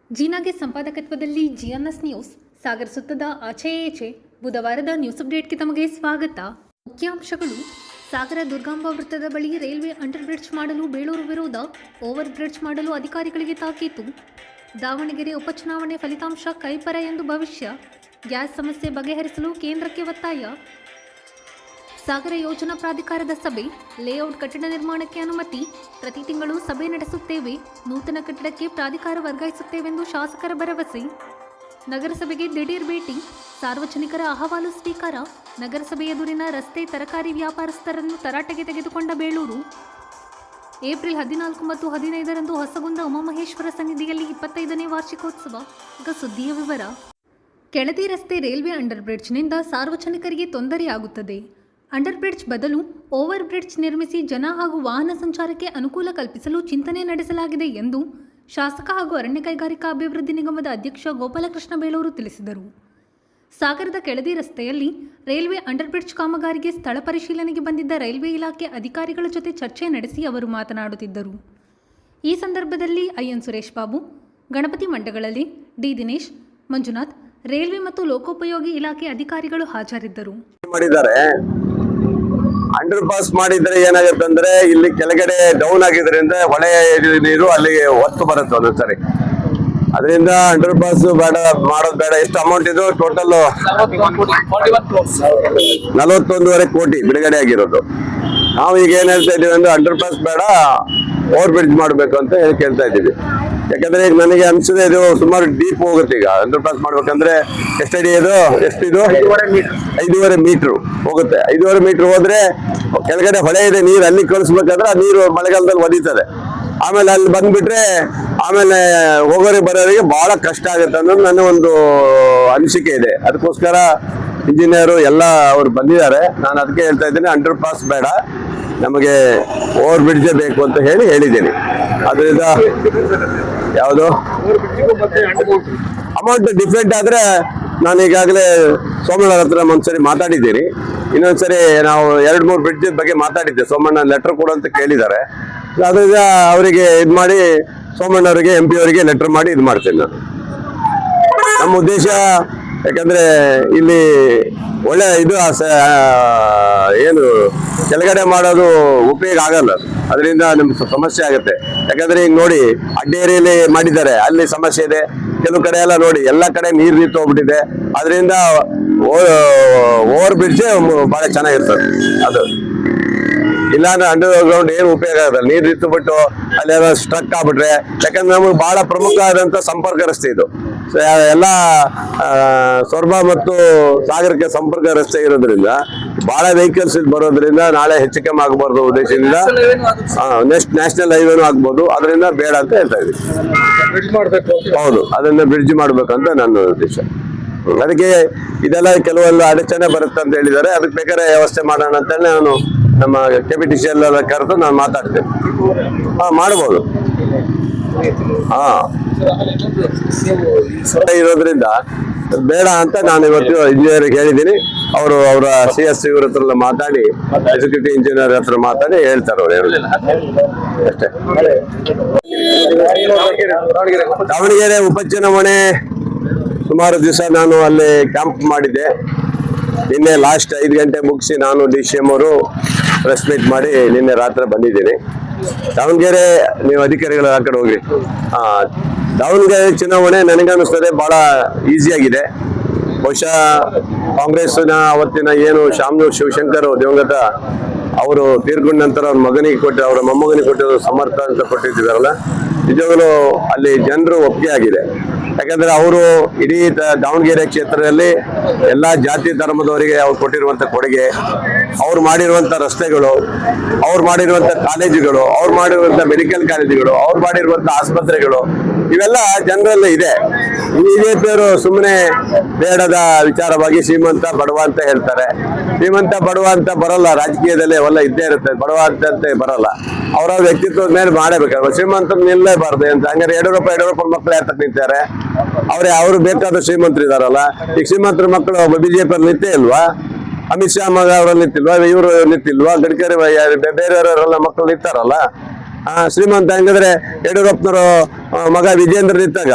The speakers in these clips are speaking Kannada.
ಜೀನಾಗೆ ಸಂಪಾದಕತ್ವದಲ್ಲಿ ಜಿಎನ್ಎಸ್ ನ್ಯೂಸ್ ಸಾಗರ ಸುತ್ತದ ಆಚೆ ಈಚೆ ಬುಧವಾರದ ನ್ಯೂಸ್ ಅಪ್ಡೇಟ್ಗೆ ತಮಗೆ ಸ್ವಾಗತ. ಮುಖ್ಯಾಂಶಗಳು: ಸಾಗರ ದುರ್ಗಾಂಬ ವೃತ್ತದ ಬಳಿ ರೈಲ್ವೆ ಅಂಡರ್ ಬ್ರಿಡ್ಜ್ ಮಾಡಲು ಬೇಳೂರು ವಿರೋಧ, ಓವರ್ ಬ್ರಿಡ್ಜ್ ಮಾಡಲು ಅಧಿಕಾರಿಗಳಿಗೆ ತಾಕೀತು. ದಾವಣಗೆರೆ ಉಪಚುನಾವಣೆ ಫಲಿತಾಂಶ ಕೈಪರ ಎಂದು ಭವಿಷ್ಯ, ಗ್ಯಾಸ್ ಸಮಸ್ಯೆ ಬಗೆಹರಿಸಲು ಕೇಂದ್ರಕ್ಕೆ ಒತ್ತಾಯ. ಸಾಗರ ಯೋಜನಾ ಪ್ರಾಧಿಕಾರದ ಸಭೆ, ಲೇಔಟ್ ಕಟ್ಟಡ ನಿರ್ಮಾಣಕ್ಕೆ ಅನುಮತಿ, ಪ್ರತಿ ತಿಂಗಳು ಸಭೆ ನಡೆಸುತ್ತೇವೆ, ನೂತನ ಕಟ್ಟಡಕ್ಕೆ ಪ್ರಾಧಿಕಾರ ವರ್ಗಾಯಿಸುತ್ತೇವೆಂದು ಶಾಸಕರ ಭರವಸೆ. ನಗರಸಭೆಗೆ ದಿಢೀರ್ ಭೇಟಿ, ಸಾರ್ವಜನಿಕರ ಅಹವಾಲು ಸ್ವೀಕಾರ, ನಗರಸಭೆ ಎದುರಿನ ರಸ್ತೆ ತರಕಾರಿ ವ್ಯಾಪಾರಸ್ಥರನ್ನು ತರಾಟೆಗೆ ತೆಗೆದುಕೊಂಡ ಬೇಳೂರು. ಏಪ್ರಿಲ್ 14 ಮತ್ತು 15ರಂದು ಹೊಸಗುಂದ ಉಮಾಮಹೇಶ್ವರ ಸನ್ನಿಧಿಯಲ್ಲಿ 25ನೇ ವಾರ್ಷಿಕೋತ್ಸವ. ಈಗ ಸುದ್ದಿಯ ವಿವರ. ಕೆಳದಿ ರಸ್ತೆ ರೈಲ್ವೆ ಅಂಡರ್ ಬ್ರಿಡ್ಜ್ನಿಂದ ಸಾರ್ವಜನಿಕರಿಗೆ ತೊಂದರೆಯಾಗುತ್ತದೆ. ಅಂಡರ್ ಬ್ರಿಡ್ಜ್ ಬದಲು ಓವರ್ ಬ್ರಿಡ್ಜ್ ನಿರ್ಮಿಸಿ ಜನ ಹಾಗೂ ವಾಹನ ಸಂಚಾರಕ್ಕೆ ಅನುಕೂಲ ಕಲ್ಪಿಸಲು ಚಿಂತನೆ ನಡೆಸಲಾಗಿದೆ ಎಂದು ಶಾಸಕ ಹಾಗೂ ಅರಣ್ಯ ಕೈಗಾರಿಕಾ ಅಭಿವೃದ್ಧಿ ನಿಗಮದ ಅಧ್ಯಕ್ಷ ಗೋಪಾಲಕೃಷ್ಣ ಬೇಳೂರು ತಿಳಿಸಿದರು. ಸಾಗರದ ಕೆಳದಿ ರಸ್ತೆಯಲ್ಲಿ ರೈಲ್ವೆ ಅಂಡರ್ ಬ್ರಿಡ್ಜ್ ಕಾಮಗಾರಿಗೆ ಸ್ಥಳ ಪರಿಶೀಲನೆಗೆ ಬಂದಿದ್ದ ರೈಲ್ವೆ ಇಲಾಖೆ ಅಧಿಕಾರಿಗಳ ಜೊತೆ ಚರ್ಚೆ ನಡೆಸಿ ಅವರು ಮಾತನಾಡುತ್ತಿದ್ದರು. ಈ ಸಂದರ್ಭದಲ್ಲಿ ಐಎನ್ ಸುರೇಶ್ ಬಾಬು, ಗಣಪತಿ ಮಂಡಗಳಲ್ಲಿ ಡಿ ದಿನೇಶ್, ಮಂಜುನಾಥ್, ರೈಲ್ವೆ ಮತ್ತು ಲೋಕೋಪಯೋಗಿ ಇಲಾಖೆ ಅಧಿಕಾರಿಗಳು ಹಾಜರಿದ್ದರು. ಅಂಡರ್ ಪಾಸ್ ಮಾಡಿದ್ರೆ ಏನಾಗುತ್ತೆ ಅಂದ್ರೆ ಇಲ್ಲಿ ಕೆಳಗಡೆ ಡೌನ್ ಆಗಿದ್ರಿಂದ ಹೊಳೆ ನೀರು ಅಲ್ಲಿಗೆ ಒತ್ತು ಬರುತ್ತೆ ಒಂದೊಂದ್ಸರಿ. ಅದರಿಂದ ಅಂಡರ್ ಪಾಸ್ ಬೇಡ, ಮಾಡೋದು ಬೇಡ. ಎಷ್ಟು ಅಮೌಂಟ್ ಇದು? ಟೋಟಲ್ 41.5 ಕೋಟಿ ಬಿಡುಗಡೆ ಆಗಿರೋದು. ನಾವು ಈಗ ಏನ್ ಹೇಳ್ತಾ ಇದೀವಿ ಅಂದ್ರೆ ಅಂಡರ್ ಪಾಸ್ ಬೇಡ, ಓವರ್ ಬ್ರಿಡ್ಜ್ ಮಾಡ್ಬೇಕು ಅಂತ ಕೇಳ್ತಾ ಇದ್ದೀವಿ. ಯಾಕಂದ್ರೆ ಈಗ ನನಗೆ ಅನ್ಸಿದೆ ಇದು ಸುಮಾರು ಡೀಪ್ ಹೋಗುತ್ತೆ. ಈಗ ಅಂಡರ್ ಪಾಸ್ ಮಾಡ್ಬೇಕಂದ್ರೆ ಎಷ್ಟಡಿ ಇದು? ಎಷ್ಟಿದು? 5.5 ಮೀಟರ್ ಹೋಗುತ್ತೆ. 5.5 ಮೀಟರ್ ಹೋದ್ರೆ ಕೆಳಗಡೆ ಹೊಳೆ ಇದೆ, ನೀರು ಅಲ್ಲಿ ಕಳಿಸ್ಬೇಕಾದ್ರೆ ಆ ನೀರು ಮಳೆಗಾಲದಲ್ಲಿ ಒದೀತದೆ. ಆಮೇಲೆ ಅಲ್ಲಿ ಬಂದ್ಬಿಟ್ರೆ ಆಮೇಲೆ ಹೋಗೋರಿಗೆ ಬರೋರಿಗೆ ಬಹಳ ಕಷ್ಟ ಆಗುತ್ತೆ ಅನ್ನೋದು ನನ್ನ ಒಂದು ಅನಿಸಿಕೆ ಇದೆ. ಅದಕ್ಕೋಸ್ಕರ ಇಂಜಿನಿಯರು ಎಲ್ಲ ಅವ್ರು ಬಂದಿದ್ದಾರೆ. ನಾನು ಅದಕ್ಕೆ ಹೇಳ್ತಾ ಇದ್ದೀನಿ, ಅಂಡರ್ ಪಾಸ್ ಬೇಡ, ನಮಗೆ ಓವರ್ ಬ್ರಿಡ್ಜೇ ಬೇಕು ಅಂತ ಹೇಳಿದ್ದೀನಿ. ಅದರಿಂದ ಯಾವುದು ಅಮೌಂಟ್ ಡಿಫ್ರೆಂಟ್ ಆದ್ರೆ ನಾನು ಈಗಾಗಲೇ ಸೋಮಣ್ಣ ಹತ್ರ ಒಂದ್ಸರಿ ಮಾತಾಡಿದ್ದೀನಿ. ಇನ್ನೊಂದ್ಸರಿ ನಾವು 2-3 ಬ್ರಿಡ್ಜ್ ಬಗ್ಗೆ ಮಾತಾಡಿದ್ದೆ. ಸೋಮಣ್ಣ ಲೆಟರ್ ಕೊಡು ಅಂತ ಕೇಳಿದ್ದಾರೆ. ಅದರಿಂದ ಅವರಿಗೆ ಇದು ಮಾಡಿ ಸೋಮಣ್ಣವರಿಗೆ MP ಅವರಿಗೆ ಲೆಟರ್ ಮಾಡಿ ಇದು ಮಾಡ್ತೀನಿ ನಾನು. ನಮ್ಮ ಉದ್ದೇಶ ಯಾಕಂದ್ರೆ ಇಲ್ಲಿ ಒಳ್ಳೆ ಇದು ಏನು ಕೆಳಗಡೆ ಮಾಡೋದು ಉಪಯೋಗ ಆಗಲ್ಲ. ಅದರಿಂದ ನಮ್ಗೆ ಸಮಸ್ಯೆ ಆಗುತ್ತೆ. ಯಾಕಂದ್ರೆ ಈಗ ನೋಡಿ ಅಡ್ಡೇರಿಯಲ್ಲಿ ಮಾಡಿದ್ದಾರೆ, ಅಲ್ಲಿ ಸಮಸ್ಯೆ ಇದೆ. ಕೆಲವು ಕಡೆ ಎಲ್ಲ ನೋಡಿ ಎಲ್ಲ ಕಡೆ ನೀರು ನಿಂತು ಹೋಗ್ಬಿಟ್ಟಿದೆ. ಅದರಿಂದ ಓವರ್ ಬ್ರಿಡ್ಜ್ ಬಹಳ ಚೆನ್ನಾಗಿರ್ತದೆ. ಅದು ಇಲ್ಲಾಂದ್ರೆ ಅಂಡರ್ ಗ್ರೌಂಡ್ ಏನು ಉಪಯೋಗ ಆಗಲ್ಲ. ನೀರು ನಿಂತು ಬಿಟ್ಟು ಅಲ್ಲೆಲ್ಲ ಸ್ಟ್ರಕ್ ಆಗ್ಬಿಟ್ರೆ, ಯಾಕಂದ್ರೆ ನಮಗೆ ಬಹಳ ಪ್ರಮುಖವಾದಂತ ಸಂಪರ್ಕ ರಸ್ತೆ ಇದು. ಎಲ್ಲ ಸೊರಬ ಮತ್ತು ಸಾಗರಕ್ಕೆ ಸಂಪರ್ಕ ರಸ್ತೆ ಇರೋದ್ರಿಂದ ಬಹಳ ವೆಹಿಕಲ್ಸ್ ಇಲ್ಲಿ ಬರೋದ್ರಿಂದ ನಾಳೆ ಹೆಚ್ಚು ಕಮ್ಮಿ ಆಗಬಾರ್ದು ಉದ್ದೇಶದಿಂದ ನೆಕ್ಸ್ಟ್ ನ್ಯಾಷನಲ್ ಹೈವೇನು ಆಗ್ಬೋದು. ಅದರಿಂದ ಬೇಡ ಅಂತ ಹೇಳ್ತಾ ಇದ್ದೀವಿ. ಹೌದು, ಅದನ್ನ ಬ್ರಿಡ್ಜ್ ಮಾಡ್ಬೇಕಂತ ನನ್ನ ಉದ್ದೇಶ. ಅದಕ್ಕೆ ಇದೆಲ್ಲ ಕೆಲವೆಲ್ಲ ಅಡಚಣೆ ಬರುತ್ತೆ ಅಂತ ಹೇಳಿದ್ದಾರೆ. ಅದಕ್ಕೆ ಬೇಕಾದ್ರೆ ವ್ಯವಸ್ಥೆ ಮಾಡೋಣ ಅಂತ ನಾನು ನಮ್ಮ KPTCL ಎಲ್ಲ ಕರೆದು ನಾನು ಮಾತಾಡ್ತೇನೆ. ಮಾಡ್ಬೋದು. ಇರೋದ್ರಿಂದ ಬೇಡ ಅಂತ ನಾನು ಇವತ್ತು ಇಂಜಿನಿಯರ್ಗೆ ಹೇಳಿದ್ದೀನಿ. ಅವರ CS ಇವ್ರ ಹತ್ರ ಮಾತಾಡಿ, ಎಕ್ಸಿಕ್ಯೂಟಿವ್ ಇಂಜಿನಿಯರ್ ಹತ್ರ ಮಾತಾಡಿ ಹೇಳ್ತಾರೆ. ಅವ್ರು ಅಷ್ಟೇ. ದಾವಣಗೆರೆ ಉಪಚುನಾವಣೆ ಸುಮಾರು ದಿವಸ ನಾನು ಅಲ್ಲಿ ಕ್ಯಾಂಪ್ ಮಾಡಿದ್ದೆ. ನಿನ್ನೆ ಲಾಸ್ಟ್ 5 ಗಂಟೆ ಮುಗಿಸಿ ನಾನು DCM ಅವರು ಪ್ರೆಸ್ ಮೀಟ್ ಮಾಡಿ ನಿನ್ನೆ ರಾತ್ರಿ ಬಂದಿದ್ದೀನಿ. ದಾವಣಗೆರೆ ನೀವು ಅಧಿಕಾರಿಗಳ ಆ ಕಡೆ ಹೋಗಿ. ದಾವಣಗೆರೆ ಚುನಾವಣೆ ನನಗನ್ನಿಸ್ತದೆ ಬಹಳ ಈಸಿಯಾಗಿದೆ. ಬಹುಶಃ ಕಾಂಗ್ರೆಸ್ನ ಅವತ್ತಿನ ಏನು ಶಾಮನೂರು ಶಿವಶಂಕರ್ ದಿವಂಗತ ಅವರು ತೀರ್ಕೊಂಡ ನಂತರ ಅವ್ರ ಮಗನಿಗೆ ಕೊಟ್ಟು, ಅವರ ಮೊಮ್ಮಗನಿಗೆ ಕೊಟ್ಟಿರೋ ಸಮರ್ಥ ಅಂತ ಕೊಟ್ಟಿದ್ದಾರಲ್ಲ, ನಿಜವಾಗಲೂ ಅಲ್ಲಿ ಜನರು ಒಪ್ಪಿಗೆ ಆಗಿದೆ. ಯಾಕಂದ್ರೆ ಅವರು ಇಡೀ ದಾವಣಗೆರೆ ಕ್ಷೇತ್ರದಲ್ಲಿ ಎಲ್ಲಾ ಜಾತಿ ಧರ್ಮದವರಿಗೆ ಅವ್ರು ಕೊಟ್ಟಿರುವಂತ ಕೊಡುಗೆ, ಅವ್ರು ಮಾಡಿರುವಂತ ರಸ್ತೆಗಳು, ಅವ್ರು ಮಾಡಿರುವಂತ ಕಾಲೇಜುಗಳು, ಅವ್ರು ಮಾಡಿರುವಂತ ಮೆಡಿಕಲ್ ಕಾಲೇಜುಗಳು, ಅವ್ರು ಮಾಡಿರುವಂತ ಆಸ್ಪತ್ರೆಗಳು, ಇವೆಲ್ಲ ಜನರಲ್ಲಿ ಇದೆ. ಬಿಜೆಪಿಯವರು ಸುಮ್ಮನೆ ಬೇಡದ ವಿಚಾರವಾಗಿ ಶ್ರೀಮಂತ ಬಡವ ಅಂತ ಹೇಳ್ತಾರೆ. ಶ್ರೀಮಂತ ಬಡವ ಅಂತ ಬರಲ್ಲ, ರಾಜಕೀಯದಲ್ಲಿ ಅವೆಲ್ಲ ಇದ್ದೇ ಇರುತ್ತೆ. ಬಡವ ಅಂತ ಬರಲ್ಲ, ಅವರ ವ್ಯಕ್ತಿತ್ವದ ಮೇಲೆ ಮಾಡಬೇಕಾದ್ರೆ ಶ್ರೀಮಂತ ನಿಲ್ಲಲೇಬಾರ್ದು ಅಂತ. ಹಂಗಾರೆ ಯಡಿಯೂರಪ್ಪ ಮಕ್ಕಳು ಯಾತಕ್ಕೆ ನಿಂತಾರೆ? ಅವ್ರು ಬೇಕಾದ ಶ್ರೀಮಂತರು ಇದಾರಲ್ಲ. ಈಗ ಶ್ರೀಮಂತರ ಮಕ್ಕಳು ಬಿಜೆಪಿ ನಿಂತೇ ಇಲ್ವಾ? ಅಮಿತ್ ಶಾ ಮಗ ಅವರಲ್ಲಿ ನಿಂತಿಲ್ವಾ, ಇವರು ನಿಂತಿಲ್ವಾ, ಗಡ್ಕರಿ ಬೇರೆಯವರೆಲ್ಲ ಮಕ್ಕಳು ನಿಂತಾರಲ್ಲ. ಶ್ರೀಮಂತ ಹಂಗಂದ್ರೆ ಯಡಿಯೂರಪ್ಪನವರು ಮಗ ವಿಜೇಂದ್ರ ನಿಂತಾಗ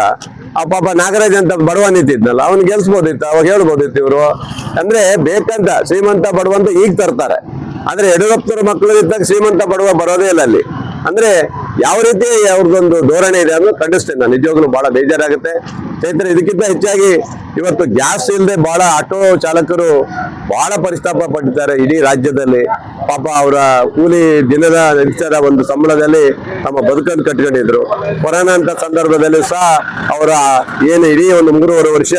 ಆ ಪಾಪ ನಾಗರಾಜ್ ಅಂತ ಬಡವ ನಿಂತಿದ್ನಲ್ಲ, ಅವ್ನು ಗೆಲ್ಸ್ಬೋದಿತ್ತು, ಅವಾಗ ಹೇಳ್ಬೋದಿತ್ತು ಇವರು. ಅಂದ್ರೆ ಬೇಕಂತ ಶ್ರೀಮಂತ ಬಡವ ಅಂತ ಈಗ ತರ್ತಾರೆ, ಆದ್ರೆ ಯಡಿಯೂರಪ್ಪನವ್ರ ಮಕ್ಕಳು ನಿಂತಾಗ ಶ್ರೀಮಂತ ಬಡವ ಬರೋದೇ ಇಲ್ಲ ಅಲ್ಲಿ. ಅಂದ್ರೆ ಯಾವ ರೀತಿ ಅವ್ರದ್ದೊಂದು ಧೋರಣೆ ಇದೆ ಅನ್ನೋದು ಖಂಡಿಸ್ತೇನೆ ನಾನು. ನಿಜವಾಗ್ಲೂ ಬಹಳ ಬೇಜಾರಾಗುತ್ತೆ ಚೈತ್ರ. ಇದಕ್ಕಿಂತ ಹೆಚ್ಚಾಗಿ ಇವತ್ತು ಗ್ಯಾಸ್ ಇಲ್ಲದೆ ಬಹಳ ಆಟೋ ಚಾಲಕರು ಬಹಳ ಪರಿತಾಪ ಪಟ್ಟಿದ್ದಾರೆ ಇಡೀ ರಾಜ್ಯದಲ್ಲಿ. ಪಾಪ ಅವರ ಕೂಲಿ ದಿನದ ನಿರೀಕ್ಷರ ಒಂದು ಸಂಬಳದಲ್ಲಿ ತಮ್ಮ ಬದುಕನ್ನು ಕಟ್ಕೊಂಡಿದ್ರು. ಕೊರೋನಾ ಅಂತ ಸಂದರ್ಭದಲ್ಲಿ ಸಹ ಅವರ ಏನು ಇಡೀ ಒಂದು 3.5 ವರ್ಷ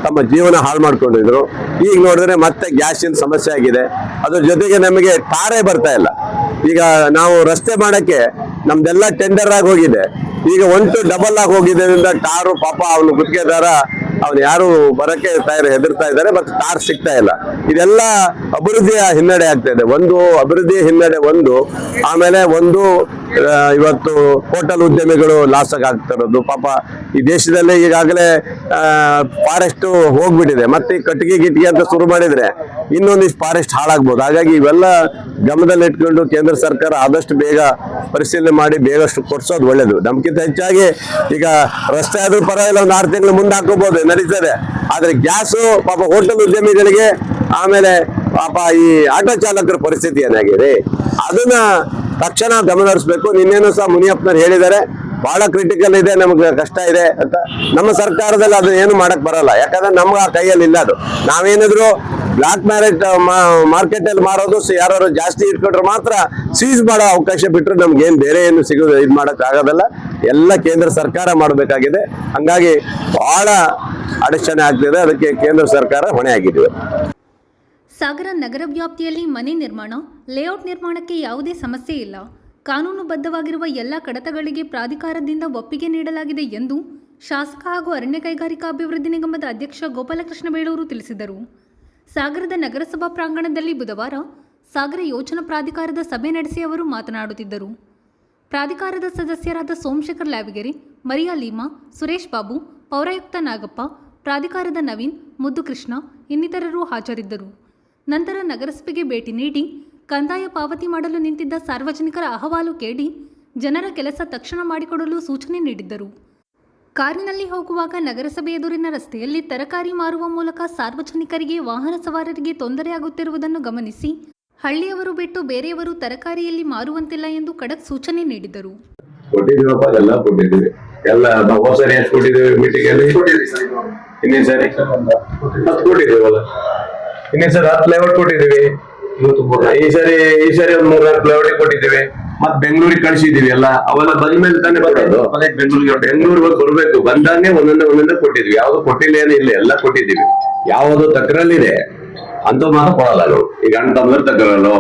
ತಮ್ಮ ಜೀವನ ಹಾಳು ಮಾಡ್ಕೊಂಡಿದ್ರು. ಈಗ ನೋಡಿದ್ರೆ ಮತ್ತೆ ಗ್ಯಾಸಿನ ಸಮಸ್ಯೆ ಆಗಿದೆ. ಅದ್ರ ಜೊತೆಗೆ ನಮಗೆ ಟಾರೇ ಬರ್ತಾ ಇಲ್ಲ. ಈಗ ನಾವು ರಸ್ತೆ ಮಾಡಕ್ಕೆ ನಮ್ದೆಲ್ಲ ಟೆಂಡರ್ ಆಗಿ ಹೋಗಿದೆ, ಈಗ 1 to 2 ಆಗಿ ಹೋಗಿದ್ದರಿಂದ ಟಾರು ಪಾಪ ಅವನು ಗುತ್ತಿಗೆದಾರ ಅವನು ಯಾರು ಬರಕ್ಕೆ ಹೆದರ್ತಾ ಇದ್ದಾರೆ, ಮತ್ತೆ ಟಾರ್ ಸಿಗ್ತಾ ಇಲ್ಲ. ಇದೆಲ್ಲ ಅಭಿವೃದ್ಧಿಯ ಹಿನ್ನಡೆ ಆಗ್ತಾ ಇದೆ. ಒಂದು ಅಭಿವೃದ್ಧಿಯ ಹಿನ್ನಡೆ ಒಂದು, ಆಮೇಲೆ ಒಂದು ಇವತ್ತು ಹೋಟೆಲ್ ಉದ್ಯಮಿಗಳು ಲಾಸ್ ಆಗ್ತಿರೋದು. ಪಾಪ ಈ ದೇಶದಲ್ಲಿ ಈಗಾಗಲೇ ಫಾರೆಸ್ಟ್ ಹೋಗ್ಬಿಟ್ಟಿದೆ, ಮತ್ತೆ ಕಟ್ಟಿಗೆ ಗಿಟ್ಟಿಗೆ ಅಂತ ಶುರು ಮಾಡಿದ್ರೆ ಇನ್ನೊಂದಿಷ್ಟು ಫಾರೆಸ್ಟ್ ಹಾಳಾಗ್ಬೋದು. ಹಾಗಾಗಿ ಇವೆಲ್ಲ ಗಮನದಲ್ಲಿ ಇಟ್ಕೊಂಡು ಕೇಂದ್ರ ಸರ್ಕಾರ ಆದಷ್ಟು ಬೇಗ ಪರಿಶೀಲನೆ ಮಾಡಿ ಬೇಗಷ್ಟು ಕೊಡ್ಸೋದು ಒಳ್ಳೇದು. ನಮ್ಗಿಂತ ಹೆಚ್ಚಾಗಿ ಈಗ ರಸ್ತೆ ಆದ್ರೂ ಪರವಾಗಿಲ್ಲ, ಒಂದು 6 ತಿಂಗಳು ಮುಂದೆ ಹಾಕೋಬಹುದು, ನಡೀತದೆ. ಆದ್ರೆ ಗ್ಯಾಸು ಪಾಪ ಹೋಟೆಲ್ ಉದ್ಯಮಿಗಳಿಗೆ, ಆಮೇಲೆ ಪಾಪ ಈ ಆಟೋ ಚಾಲಕರ ಪರಿಸ್ಥಿತಿ ಏನಾಗಿದೆ ಅದನ್ನ ತಕ್ಷಣ ಗಮನ ಹರಿಸ್ಬೇಕು. ನಿನ್ನೇನು ಸಹ ಮುನಿಯಪ್ಪನವ್ರು ಹೇಳಿದ್ದಾರೆ, ಬಹಳ ಕ್ರಿಟಿಕಲ್ ಇದೆ, ನಮ್ಗೆ ಕಷ್ಟ ಇದೆ ಅಂತ. ನಮ್ಮ ಸರ್ಕಾರದಲ್ಲಿ ಅದನ್ನ ಏನು ಮಾಡಕ್ ಬರಲ್ಲ, ಯಾಕಂದ್ರೆ ನಮ್ಗೆ ಆ ಕೈಯಲ್ಲಿ ಇಲ್ಲ ಅದು. ನಾವೇನಿದ್ರು ಬ್ಲಾಕ್ ಮಾರ್ಕೆಟ್ ಅಲ್ಲಿ ಮಾರೋದು, ಯಾರು ಜಾಸ್ತಿ ಇಟ್ಕೊಂಡ್ರೆ ಮಾತ್ರ ಸೀಸ್ ಮಾಡೋ ಅವಕಾಶ ಬಿಟ್ಟರೆ ನಮ್ಗೆ ಏನ್ ಬೇರೆ ಏನು ಸಿಗೋದು ಇದು ಮಾಡಕ್ ಆಗೋದಲ್ಲ. ಎಲ್ಲ ಕೇಂದ್ರ ಸರ್ಕಾರ ಮಾಡಬೇಕಾಗಿದೆ. ಹಂಗಾಗಿ ಬಹಳ ಅಡಚಣೆ ಆಗ್ತಿದೆ, ಅದಕ್ಕೆ ಕೇಂದ್ರ ಸರ್ಕಾರ ಹೊಣೆ ಆಗಿದ್ದೀವಿ. ಸಾಗರ ನಗರ ವ್ಯಾಪ್ತಿಯಲ್ಲಿ ಮನೆ ನಿರ್ಮಾಣ, ಲೇಔಟ್ ನಿರ್ಮಾಣಕ್ಕೆ ಯಾವುದೇ ಸಮಸ್ಯೆ ಇಲ್ಲ. ಕಾನೂನುಬದ್ಧವಾಗಿರುವ ಎಲ್ಲ ಕಡತಗಳಿಗೆ ಪ್ರಾಧಿಕಾರದಿಂದ ಒಪ್ಪಿಗೆ ನೀಡಲಾಗಿದೆ ಎಂದು ಶಾಸಕ ಹಾಗೂ ಅರಣ್ಯ ಕೈಗಾರಿಕಾ ಅಭಿವೃದ್ಧಿ ನಿಗಮದ ಅಧ್ಯಕ್ಷ ಗೋಪಾಲಕೃಷ್ಣ ಬೇಳೂರು ತಿಳಿಸಿದರು. ಸಾಗರದ ನಗರಸಭಾ ಪ್ರಾಂಗಣದಲ್ಲಿ ಬುಧವಾರ ಸಾಗರ ಯೋಜನಾ ಪ್ರಾಧಿಕಾರದ ಸಭೆ ನಡೆಸಿ ಅವರು ಮಾತನಾಡುತ್ತಿದ್ದರು. ಪ್ರಾಧಿಕಾರದ ಸದಸ್ಯರಾದ ಸೋಮಶೇಖರ್ ಲ್ಯಾವಿಗೆರೆ, ಮರಿಯಾ ಲೀಮಾ, ಸುರೇಶ್ ಬಾಬು, ಪೌರಾಯುಕ್ತ ನಾಗಪ್ಪ, ಪ್ರಾಧಿಕಾರದ ನವೀನ್, ಮುದ್ದುಕೃಷ್ಣ ಇನ್ನಿತರರು ಹಾಜರಿದ್ದರು. ನಂತರ ನಗರಸಭೆಗೆ ಭೇಟಿ ನೀಡಿ ಕಂದಾಯ ಪಾವತಿ ಮಾಡಲು ನಿಂತಿದ್ದ ಸಾರ್ವಜನಿಕರ ಅಹವಾಲು ಕೇಳಿ ಜನರ ಕೆಲಸ ತಕ್ಷಣ ಮಾಡಿಕೊಡಲು ಸೂಚನೆ ನೀಡಿದ್ದರು. ಕಾರಿನಲ್ಲಿ ಹೋಗುವಾಗ ನಗರಸಭೆ ಎದುರಿನ ರಸ್ತೆಯಲ್ಲಿ ತರಕಾರಿ ಮಾರುವ ಮೂಲಕ ಸಾರ್ವಜನಿಕರಿಗೆ, ವಾಹನ ಸವಾರರಿಗೆ ತೊಂದರೆಯಾಗುತ್ತಿರುವುದನ್ನು ಗಮನಿಸಿ ಹಳ್ಳಿಯವರು ಬಿಟ್ಟು ಬೇರೆಯವರು ತರಕಾರಿಯಲ್ಲಿ ಮಾರುವಂತಿಲ್ಲ ಎಂದು ಖಡಕ್ ಸೂಚನೆ ನೀಡಿದರು. ಇನ್ನೇ ಸರ್ 10 ಲೇಔಟ್ ಕೊಟ್ಟಿದ್ದೀವಿ. ಈ ಸರಿ ಒಂದು 3-4 ಲೇಔಟ್ ಕೊಟ್ಟಿದ್ದೀವಿ. ಮತ್ ಬೆಂಗಳೂರಿಗೆ ಕಳಿಸಿದೀವಿ. ಎಲ್ಲ ಅವೆಲ್ಲ ಬಂದ ಮೇಲೆ ತಾನೇ ಬರೋದು. ಬೆಂಗಳೂರಿಗೆ ಬರ್ಬೇಕು, ಬಂದಾಗೆ ಒಂದೊಂದೇ ಕೊಟ್ಟಿದ್ವಿ. ಯಾವ್ದು ಕೊಟ್ಟಿಲ್ಲ ಏನು ಇಲ್ಲ, ಎಲ್ಲ ಕೊಟ್ಟಿದ್ದೀವಿ. ಯಾವ್ದು ತಕರಲ್ಲಿದೆ ಅಂತ ಮಾತ್ರ ಕೊಡಲ್ಲ ನಾವು. ಈಗ ಅಣ್ಣ ತಮ್ಮದ್ರ ತಕರಲು,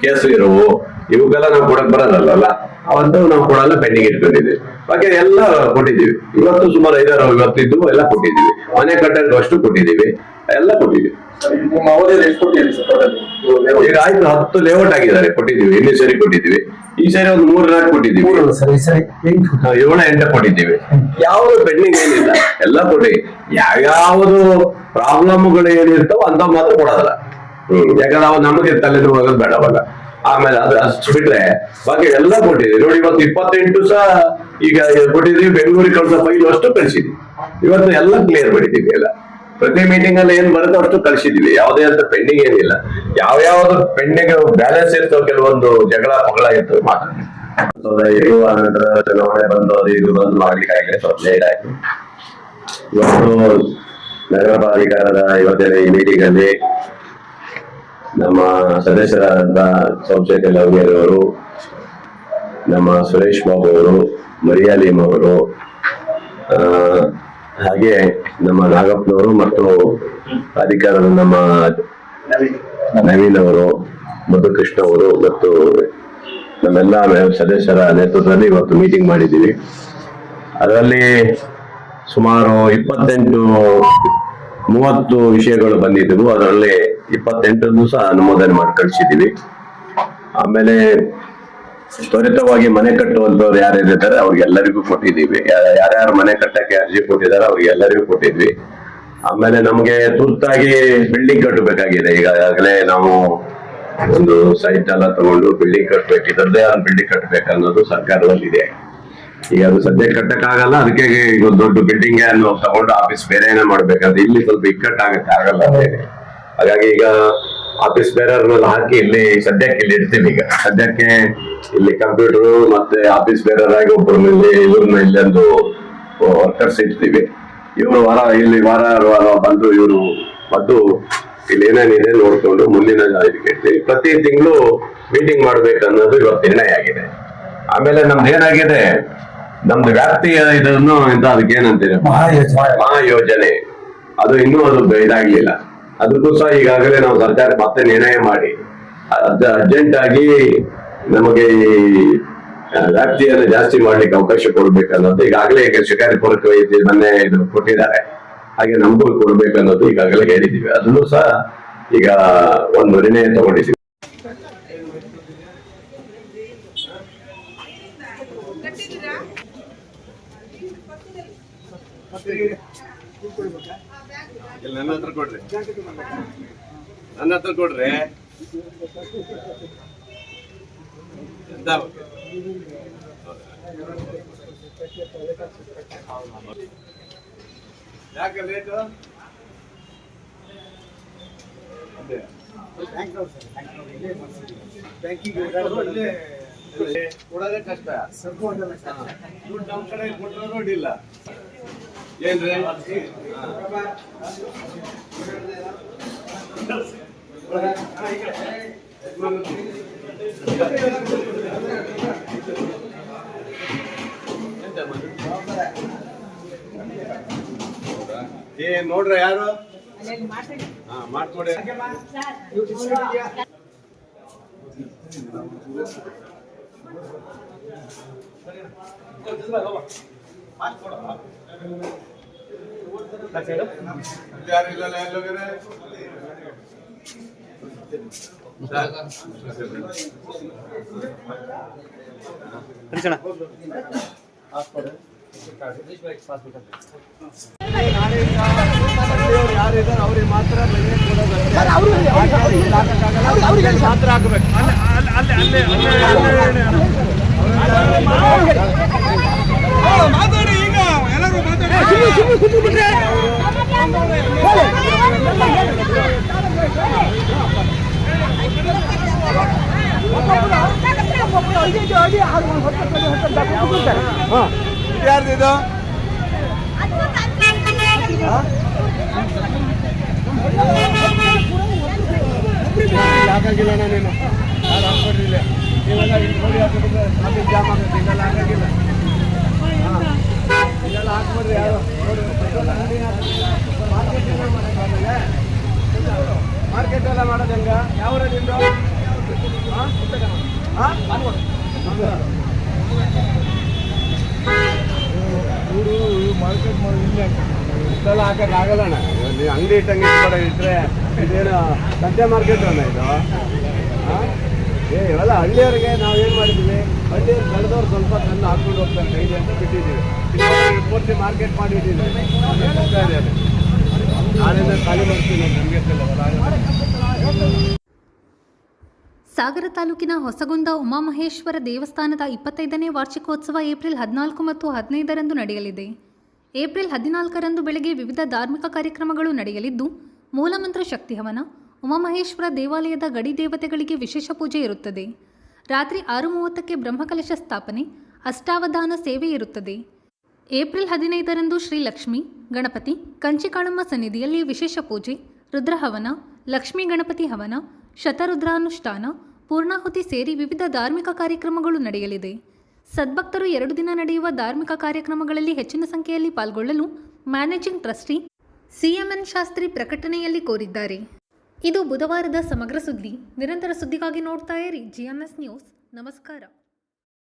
ಕೇಸು ಇರುವು, ಇವಕ್ಕೆಲ್ಲ ನಾವು ಕೊಡಕ್ ಬರೋದಲ್ಲ, ಅವಂತೂ ನಾವು ಕೊಡಲ್ಲ, ಪೆಂಡಿಂಗ್ ಇಟ್ಕೊಂಡಿದ್ವಿ. ಬಾಕಿ ಎಲ್ಲ ಕೊಟ್ಟಿದ್ದೀವಿ. ಇವತ್ತು ಸುಮಾರು 5-6 ಇವತ್ತಿದ್ದು ಎಲ್ಲ ಕೊಟ್ಟಿದ್ದೀವಿ. ಮನೆ ಕಟ್ಟಕ್ಕೆ ಅಷ್ಟು ಕೊಟ್ಟಿದ್ದೀವಿ, ಎಲ್ಲ ಕೊಟ್ಟಿದ್ದೀವಿ. ಈಗ ಆಯ್ತು 10 ಲೇಔಟ್ ಆಗಿದ್ದಾರೆ, ಕೊಟ್ಟಿದ್ದೀವಿ. ಇನ್ನೇ ಸರಿ ಕೊಟ್ಟಿದ್ದೀವಿ. ಈ ಸರಿ ಒಂದು 3-4 ಕೊಟ್ಟಿದ್ದೀವಿ. 7-8 ಕೊಟ್ಟಿದ್ದೀವಿ. ಯಾವ್ದು ಪೆಂಡಿಂಗ್ ಏನಿಲ್ಲ, ಎಲ್ಲ ಕೊಡಿ. ಯಾವ್ಯಾವುದು ಪ್ರಾಬ್ಲಮ್ಗಳು ಏನಿರ್ತಾವ ಅಂತ ಮಾತ್ರ ಕೊಡೋದಲ್ಲ. ಯಾಕಂದ್ರೆ ನಾವು ನಮಗೆ ತಲೆನೋವು ಆಗೋದು ಬೇಡವಲ್ಲ. ಆಮೇಲೆ ಅದು ಅಷ್ಟು ಬಿಟ್ರೆ ಬಾಕಿ ಎಲ್ಲ ಕೊಟ್ಟಿದ್ದೀವಿ. ನೋಡಿ, ಇವತ್ತು 28 ಸಹ ಈಗ ಕೊಟ್ಟಿದ್ದೀವಿ. ಬೆಂಗಳೂರಿಗೆ ಕಳ್ಸೋ ಫೈಲ್ ಅಷ್ಟು ಕಳಿಸಿದ್ವಿ. ಇವತ್ತು ಎಲ್ಲ ಕ್ಲಿಯರ್ ಮಾಡಿದ್ದೀವಿ. ಎಲ್ಲ ಪ್ರತಿ ಮೀಟಿಂಗ್ ಅಲ್ಲಿ ಏನ್ ಬರುತ್ತೋ ಅಷ್ಟು ಕಳಿಸಿದೀವಿ. ಯಾವುದೇ ಅಂತ ಪೆಂಡಿಂಗ್ ಏನಿಲ್ಲ. ಯಾವ್ಯಾವ್ದು ಪೆಂಡಿಂಗ್ ಬ್ಯಾಲೆನ್ಸ್ ಇರ್ತವೆ, ಕೆಲವೊಂದು ಜಗಳ ಪಗಳ ಇರ್ತವೆ ಮಾತಾಡ್ತೀವಿ. ನಂತರ ಚುನಾವಣೆ ಬಂದು ಅದು ಇದು ಬಂದು ಮಾಡ್ಲಿಕ್ಕಾಗಲಿ ಸ್ವಲ್ಪ ಲೇಟ್ ಆಯ್ತು. ಇವತ್ತು ನಗರ ಪ್ರಾಧಿಕಾರದ ಇವತ್ತಿನ ಈ ಮೀಟಿಂಗ್ ಅಲ್ಲಿ ನಮ್ಮ ಸದಸ್ಯರಾದ ಸೋಮಶೇಖರ್ ಲ್ಯಾವಿಗೆರೆ ಅವರು, ನಮ್ಮ ಸುರೇಶ್ ಬಾಬು ಅವರು, ಮರಿಯಾ ಲೀಮ್ ಅವರು, ಹಾಗೆ ನಮ್ಮ ನಾಗಪ್ಪನವರು ಮತ್ತು ಅಧಿಕಾರದ ನಮ್ಮ ನವೀನ್ ಅವರು, ಮುದ್ದುಕೃಷ್ಣ ಅವರು ಮತ್ತು ನಮ್ಮೆಲ್ಲ ಸದಸ್ಯರ ನೇತೃತ್ವದಲ್ಲಿ ಇವತ್ತು ಮೀಟಿಂಗ್ ಮಾಡಿದ್ದೀವಿ. ಅದರಲ್ಲಿ ಸುಮಾರು 28-30 ವಿಷಯಗಳು ಬಂದಿದ್ದವು. ಅದರಲ್ಲಿ 28 ಸಹ ಅನುಮೋದನೆ ಮಾಡಿ ಕಳಿಸಿದ್ದೀವಿ. ಆಮೇಲೆ ತ್ವರಿತವಾಗಿ ಮನೆ ಕಟ್ಟುವಂತವ್ರು ಯಾರಿದ್ದಾರೆ ಅವ್ರಿಗೆಲ್ಲರಿಗೂ ಕೊಟ್ಟಿದ್ದೀವಿ. ಯಾರ್ಯಾರು ಮನೆ ಕಟ್ಟಕ್ಕೆ ಅರ್ಜಿ ಕೊಟ್ಟಿದ್ದಾರೆ ಅವ್ರಿಗೆಲ್ಲರಿಗೂ ಕೊಟ್ಟಿದ್ವಿ. ಆಮೇಲೆ ನಮಗೆ ತುರ್ತಾಗಿ ಬಿಲ್ಡಿಂಗ್ ಕಟ್ಟಬೇಕಾಗಿದೆ. ಈಗಾಗಲೇ ನಾವು ಒಂದು ಸೈಟ್ ಎಲ್ಲ ತಗೊಂಡು ಬಿಲ್ಡಿಂಗ್ ಕಟ್ಟಬೇಕು, ಇದರದೇ ಆದ ಬಿಲ್ಡಿಂಗ್ ಕಟ್ಟಬೇಕನ್ನೋದು ಸರ್ಕಾರದಲ್ಲಿದೆ. ಈಗ ಅದು ಸದ್ಯಕ್ಕೆ ಕಟ್ಟಕ್ಕಾಗಲ್ಲ, ಅದಕ್ಕೆ ಈಗ ಒಂದು ದೊಡ್ಡ ಬಿಲ್ಡಿಂಗ್ ಅನ್ನು ತಗೊಂಡು ಆಫೀಸ್ ಬೇರೆನೇ ಮಾಡ್ಬೇಕಂದ್ರೆ ಇಲ್ಲಿ ಸ್ವಲ್ಪ ಇಕ್ಕಟ್ಟಾಗಕ್ಕೆ ಆಗಲ್ಲ. ಹಾಗಾಗಿ ಈಗ ಆಫೀಸ್ ಬೇರೆಯವ್ರನ್ನೆಲ್ಲ ಹಾಕಿ ಇಲ್ಲಿ ಸದ್ಯಕ್ಕೆ ಇಲ್ಲಿ ಇಡ್ತೀವಿ. ಈಗ ಸದ್ಯಕ್ಕೆ ಇಲ್ಲಿ ಕಂಪ್ಯೂಟರ್ ಮತ್ತೆ ಆಫೀಸ್ ಬೇರೆಯವ್ರ ಆಗಿ ಒಬ್ಬರನ್ನ ಇವ್ರನ್ನ ಇಲ್ಲೊಂದು ವರ್ಕರ್ಸ್ ಇಡ್ತೀವಿ. ಇವರು ವಾರ ಬಂದು ಇವರು ಮತ್ತು ಇಲ್ಲಿ ಏನೇನಿದೆ ನೋಡ್ಕೊಂಡು ಮುಂದಿನ ಇದಕ್ಕೆ ಇಡ್ತೀವಿ. ಪ್ರತಿ ತಿಂಗಳು ಮೀಟಿಂಗ್ ಮಾಡ್ಬೇಕನ್ನೋದು ಇವತ್ತು ನಿರ್ಣಯ ಆಗಿದೆ. ಆಮೇಲೆ ನಮ್ದು ಏನಾಗಿದೆ, ನಮ್ದು ವ್ಯಾಪ್ತಿಯ ಇದನ್ನು ಅದಕ್ಕೆ ಏನಂತೀವಿ ಮಹಾಯೋಜನೆ, ಅದು ಇನ್ನೂ ಅದು ಇದಾಗ್ಲಿಲ್ಲ. ಅದಕ್ಕೂ ಸಹ ಈಗಾಗಲೇ ನಾವು ಸರ್ಕಾರ ಮತ್ತೆ ನಿರ್ಣಯ ಮಾಡಿ ಅರ್ಜೆಂಟ್ ಆಗಿ ನಮಗೆ ಈ ವ್ಯಾಪ್ತಿಯನ್ನು ಜಾಸ್ತಿ ಮಾಡ್ಲಿಕ್ಕೆ ಅವಕಾಶ ಕೊಡ್ಬೇಕನ್ನೋದು ಈಗಾಗಲೇ ಈಗ ಶಿಕಾರಿಪುರಕ್ಕೆ ಮೊನ್ನೆ ಇದು ಕೊಟ್ಟಿದ್ದಾರೆ. ಹಾಗೆ ನಮಗೂ ಕೊಡ್ಬೇಕನ್ನೋದು ಈಗಾಗಲೇ ಹೇಳಿದ್ದೀವಿ. ಅದನ್ನು ಸಹ ಈಗ ಒಂದು ನಿರ್ಣಯ ತಗೊಂಡಿದ್ದೀವಿ. ನನ್ನ ಹತ್ರ ಕೊಡ್ರಿ, ನನ್ನ ಹತ್ರ ಕೊಡ್ರಿ. ಯಾಕೆ ಲೇಟು? ಕೊಡೋದೇ ಕಷ್ಟ. ದುಡ್ಡು ನಮ್ಮ ಕಡೆ ಕೊಟ್ಟರೆ ನೋಡಿಲ್ಲ ಏನ್ರಿ. ನೋಡ್ರ ಯಾರು ಮಾಡ್ಕೊಡಿ. ಯಾರಿಲ್ಲ ಎಲ್ಲೋಗ್ರೆ ಯಾರಿದ್ದಾರೆ ಅವ್ರಿಗೆ ಮಾತ್ರ ಮಾತ್ರ ಹಾಕಬೇಕು. ಮಾತಾಡಿ, ಈಗ ಎಲ್ಲರೂ ಯಾರ್ದಿದು ಹಾಕಾಗಿಲ್ಲ ನೀನು ಯಾರು ಹಾಕ್ಕೊಡ್ರಿಲ್ಲ. ನೀವೆಲ್ಲ ನೋಡಿ ಹಾಕಿದ್ರೆ ಟ್ರಾಫಿಕ್ ಜಾಮ್ ಆಗುತ್ತೆ. ಇದೆಲ್ಲ ಹಾಕಾಗಿಲ್ಲ. ಇದೆಲ್ಲ ಹಾಕ್ಬಿಡ್ರಿ. ಯಾರು ಮಾರ್ಕೆಟ್ ಎಲ್ಲ ಮಾಡೋದು ಹೆಂಗ? ಯಾವ ನಿಂದು ಮಾರ್ಕೆಟ್ ಮಾಡಿ ಇಷ್ಟೆಲ್ಲ ಹಾಕಕ್ಕಾಗಲ್ಲ ಅಣ್ಣ. ನೀವು ಅಂಗಡಿ ಇಟ್ಟಂಗೆ ಇಟ್ಟರೆ ಇದೇನು ಸಂತೆ ಮಾರ್ಕೆಟ್ ಅಣ್ಣ ಇದು. ಇವೆಲ್ಲ ಹಳ್ಳಿಯವ್ರಿಗೆ ನಾವು ಏನು ಮಾಡಿದ್ದೀವಿ, ಹಳ್ಳಿಯವ್ರು ಬೆಳೆದವ್ರು ಸ್ವಲ್ಪ ತಂದು ಹಾಕ್ಕೊಂಡು ಹೋಗ್ತಾರೆ ಕೈಗೆ ಅಂತ ಬಿಟ್ಟಿದ್ದೀವಿ. ಪೂರ್ತಿ ಮಾರ್ಕೆಟ್ ಮಾಡಿದ್ದೀವಿ. ನಾಳೆಯಿಂದ ಖಾಲಿ ಮಾಡ್ತೀವಿ ನಮಗೆ. ಸಾಗರ ತಾಲೂಕಿನ ಹೊಸಗುಂದ ಉಮಾಮಹೇಶ್ವರ ದೇವಸ್ಥಾನದ 25ನೇ ವಾರ್ಷಿಕೋತ್ಸವ ಏಪ್ರಿಲ್ 14 ಮತ್ತು 15ರಂದು ನಡೆಯಲಿದೆ. ಏಪ್ರಿಲ್ 14ರಂದು ಬೆಳಗ್ಗೆ ವಿವಿಧ ಧಾರ್ಮಿಕ ಕಾರ್ಯಕ್ರಮಗಳು ನಡೆಯಲಿದ್ದು, ಮೂಲಮಂತ್ರ ಶಕ್ತಿ ಹವನ, ಉಮಾಮಹೇಶ್ವರ ದೇವಾಲಯದ ಗಡಿ ದೇವತೆಗಳಿಗೆ ವಿಶೇಷ ಪೂಜೆ ಇರುತ್ತದೆ. ರಾತ್ರಿ 6:30ಕ್ಕೆ ಬ್ರಹ್ಮಕಲಶ ಸ್ಥಾಪನೆ, ಅಷ್ಟಾವಧಾನ ಸೇವೆ ಇರುತ್ತದೆ. ಏಪ್ರಿಲ್ 15ರಂದು ಶ್ರೀ ಲಕ್ಷ್ಮೀ ಗಣಪತಿ ಕಂಚಿಕಾಳಮ್ಮ ಸನ್ನಿಧಿಯಲ್ಲಿ ವಿಶೇಷ ಪೂಜೆ, ರುದ್ರಹವನ, ಲಕ್ಷ್ಮೀ ಗಣಪತಿ ಹವನ, ಶತರುದ್ರಾನುಷ್ಠಾನ, ಪೂರ್ಣಾಹುತಿ ಸೇರಿ ವಿವಿಧ ಧಾರ್ಮಿಕ ಕಾರ್ಯಕ್ರಮಗಳು ನಡೆಯಲಿದೆ. ಸದ್ಭಕ್ತರು 2 ದಿನ ನಡೆಯುವ ಧಾರ್ಮಿಕ ಕಾರ್ಯಕ್ರಮಗಳಲ್ಲಿ ಹೆಚ್ಚಿನ ಸಂಖ್ಯೆಯಲ್ಲಿ ಪಾಲ್ಗೊಳ್ಳಲು ಮ್ಯಾನೇಜಿಂಗ್ ಟ್ರಸ್ಟಿ CMN ಶಾಸ್ತ್ರಿ ಪ್ರಕಟಣೆಯಲ್ಲಿ ಕೋರಿದ್ದಾರೆ. ಇದು ಬುಧವಾರದ ಸಮಗ್ರ ಸುದ್ದಿ. ನಿರಂತರ ಸುದ್ದಿಗಾಗಿ ನೋಡ್ತಾ ಇರಿ GMS ನ್ಯೂಸ್. ನಮಸ್ಕಾರ.